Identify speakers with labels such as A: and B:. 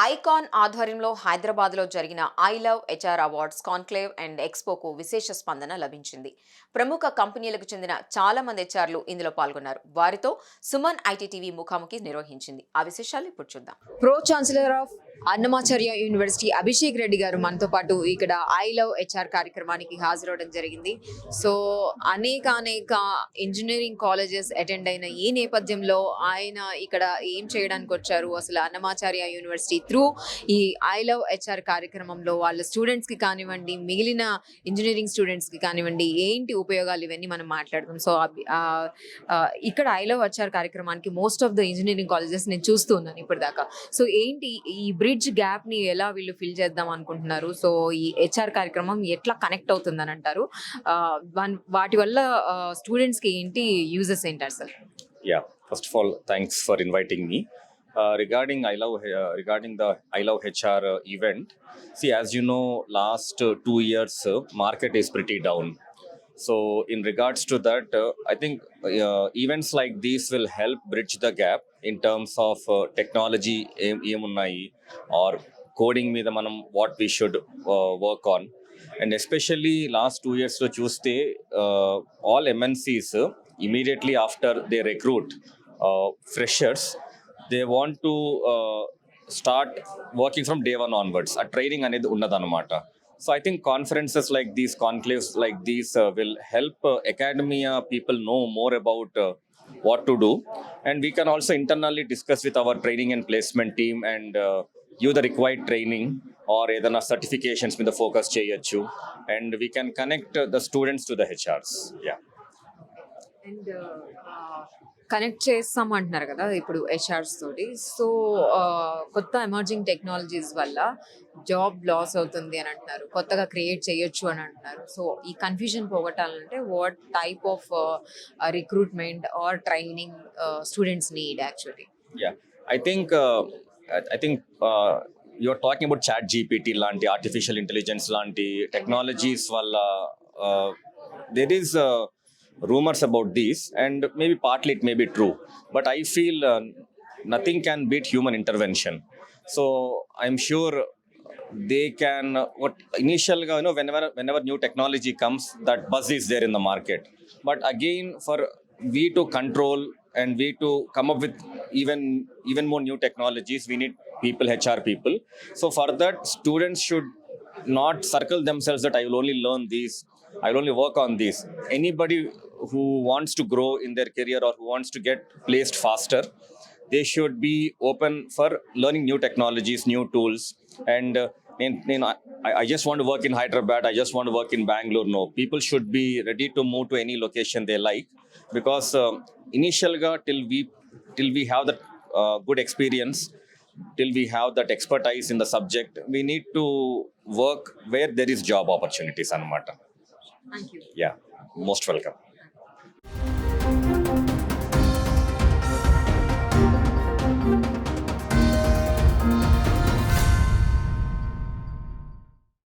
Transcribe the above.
A: Icon ఆధ్వర్యంలో హైదరాబాద్లో జరిగిన I love HR awards conclave and ఎక్స్పోకు విశేష స్పందన లభించింది. ప్రముఖ కంపెనీలకు చెందిన చాలా మంది హెచ్ఆర్లు ఇందులో పాల్గొన్నారు. వారితో సుమన్ ఐటీటీవీ ముఖాముఖి నిర్వహించింది. ఆ విశేషాలు ఇప్పుడు చూద్దాం. Pro chancellor of Annamacharya university Abhishek Reddy గారు మనతో పాటు ఇక్కడ ఐ లవ్ హెచ్ఆర్ కార్యక్రమానికి హాజరవడం జరిగింది. సో అనేక ఇంజనీరింగ్ కాలేజెస్ అటెండ్ అయిన ఈ నేపథ్యంలో ఆయన ఇక్కడ ఏం చేయడానికి వచ్చారు, అసలు అన్నమాచార్య యూనివర్సిటీ త్రూ ఈ ఐ లవ్ హెచ్ఆర్ కార్యక్రమంలో వాళ్ళ స్టూడెంట్స్కి కానివ్వండి, మిగిలిన ఇంజనీరింగ్ స్టూడెంట్స్కి కానివ్వండి, ఏంటి ఉపయోగాలు, ఇవన్నీ మనం మాట్లాడదాం. సో ఇక్కడ ఐ లవ్ హెచ్ఆర్ కార్యక్రమానికి most of the engineering colleges నేను చూస్తూ ఉన్నాను ఇప్పటిదాకా. సో ఏంటి ఈ బ్రిడ్జ్ గ్యాప్ ని ఎలా వీళ్ళు ఫిల్ చేద్దాం అనుకుంటున్నారు, సో ఈ హెచ్ఆర్ కార్యక్రమం ఎట్లా కనెక్ట్ అవుతుందని అంటారు, వాటి వల్ల స్టూడెంట్స్ కి ఏంటి యూజెస్ ఏంటారు sir?
B: Yeah, first of all, thanks for inviting me. Regarding the I Love HR event, see, as you know, last 2 years market is pretty down. So in regards to that, I think events like these will help bridge the gap in terms of technology ఏమున్నాయి or coding మీద మనం what we should work on. And especially last 2 years లో చూస్తే all MNCs immediately after they recruit freshers, they want to start working from day one onwards. A training అనేది ఉన్నదన్నమాట. So I think conferences like these, conclaves like these will help academia people know more about what to do. And we can also internally discuss with our training and placement team and give the required training or either certifications with the focus cheyachu. And we can connect the students to the HRs. Yeah.
A: And connect చేస్తాం అంటున్నారు కదా ఇప్పుడు HRs తోటి. So కొత్త emerging technologies వల్ల job loss అవుతుంది అని అంటున్నారు, కొత్తగా క్రియేట్ చేయొచ్చు అని అంటున్నారు. సో ఈ కన్ఫ్యూజన్ పోగొట్టాలంటే what type of recruitment or training students need actually?
B: Yeah, I think you're talking about chat GPT లాంటి artificial intelligence లాంటి technologies వల్ల there is rumors about these, and maybe partly it may be true, but I feel nothing can beat human intervention. So I'm sure they can what initial whenever new technology comes, that buzz is there in the market, but again for we to control and we to come up with even more new technologies, we need people, HR people. So for that, students should not circle themselves that I will only learn these, I will only work on this. Anybody who wants to grow in their career or who wants to get placed faster, they should be open for learning new technologies, new tools. And I just want to work in Hyderabad, I just want to work in Bangalore. No, people should be ready to move to any location they like, because initial till we have that good experience, till we have that expertise in the subject, we need to work where there is job opportunities anamata.
A: Thank you.
B: Yeah, most welcome.